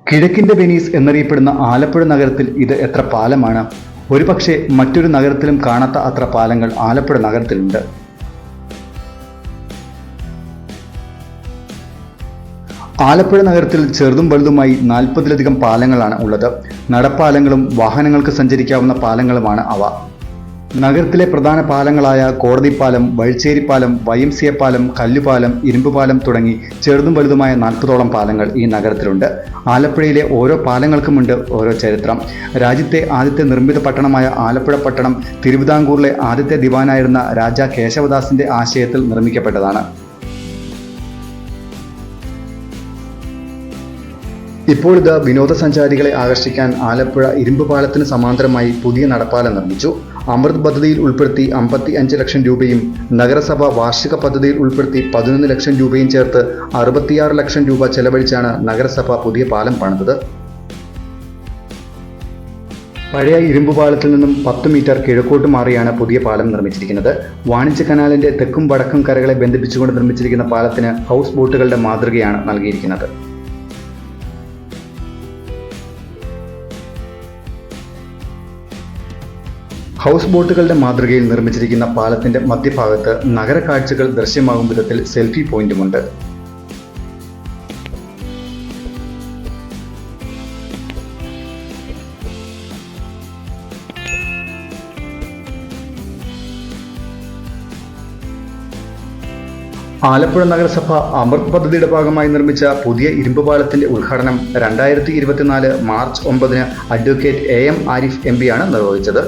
കിഴക്കിന്റെ Venice എന്നറിയപ്പെടുന്ന ആലപ്പുഴ നഗരത്തിൽ ഇത് എത്ര പാലമാണ്. ഒരുപക്ഷെ മറ്റൊരു നഗരത്തിലും കാണാത്ത അത്ര പാലങ്ങൾ ആലപ്പുഴ നഗരത്തിലുണ്ട്. ആലപ്പുഴ നഗരത്തിൽ ചെറുതും വലുതുമായി 40-ലധികം പാലങ്ങളാണ് ഉള്ളത്. നടപ്പാലങ്ങളും വാഹനങ്ങൾക്ക് സഞ്ചരിക്കാവുന്ന പാലങ്ങളുമാണ് അവ. നഗരത്തിലെ പ്രധാന പാലങ്ങളായ കോടതിപ്പാലം, വഴിച്ചേരിപ്പാലം, YMCA പാലം, കല്ലുപാലം, ഇരുമ്പുപാലം തുടങ്ങി ചെറുതും വലുതുമായ 40ഓളം പാലങ്ങൾ ഈ നഗരത്തിലുണ്ട്. ആലപ്പുഴയിലെ ഓരോ പാലങ്ങൾക്കുമുണ്ട് ഓരോ ചരിത്രം. രാജ്യത്തെ ആദ്യത്തെ നിർമ്മിത പട്ടണമായ ആലപ്പുഴ പട്ടണം തിരുവിതാംകൂറിലെ ആദ്യത്തെ ദിവാനായിരുന്ന രാജാ കേശവദാസിന്റെ ആശയത്തിൽ നിർമ്മിക്കപ്പെട്ടതാണ്. ഇപ്പോൾ ഇത് വിനോദസഞ്ചാരികളെ ആകർഷിക്കാൻ ആലപ്പുഴ ഇരുമ്പുപാലത്തിന് സമാന്തരമായി പുതിയ നടപ്പാലം നിർമ്മിച്ചു. അമൃത് പദ്ധതിയിൽ ഉൾപ്പെടുത്തി 55 ലക്ഷം രൂപയും നഗരസഭ വാർഷിക പദ്ധതിയിൽ ഉൾപ്പെടുത്തി 11 ലക്ഷം രൂപയും ചേർത്ത് 66 ലക്ഷം രൂപ ചെലവഴിച്ചാണ് നഗരസഭ പുതിയ പാലം പണിതത്. പഴയ ഇരുമ്പുപാലത്തിൽ നിന്നും 10 മീറ്റർ കിഴക്കോട്ട് മാറിയാണ് പുതിയ പാലം നിർമ്മിച്ചിരിക്കുന്നത്. വാണിജ്യ കനാലിന്റെ തെക്കും വടക്കും കരകളെ ബന്ധിപ്പിച്ചുകൊണ്ട് നിർമ്മിച്ചിരിക്കുന്ന പാലത്തിന് ഹൗസ് ബോട്ടുകളുടെ മാതൃകയാണ് നൽകിയിരിക്കുന്നത്. ഹൗസ് ബോട്ടുകളുടെ മാതൃകയിൽ നിർമ്മിച്ചിരിക്കുന്ന പാലത്തിന്റെ മധ്യഭാഗത്ത് നഗര കാഴ്ചകൾ ദൃശ്യമാകും വിധത്തിൽ സെൽഫി പോയിന്റുമുണ്ട്. ആലപ്പുഴ നഗരസഭ അമൃത് പദ്ധതിയുടെ ഭാഗമായി നിർമ്മിച്ച പുതിയ ഇരുമ്പുപാലത്തിന്റെ ഉദ്ഘാടനം 2024 March 9 advocate AM Arif MP ആണ് നിർവഹിച്ചത്.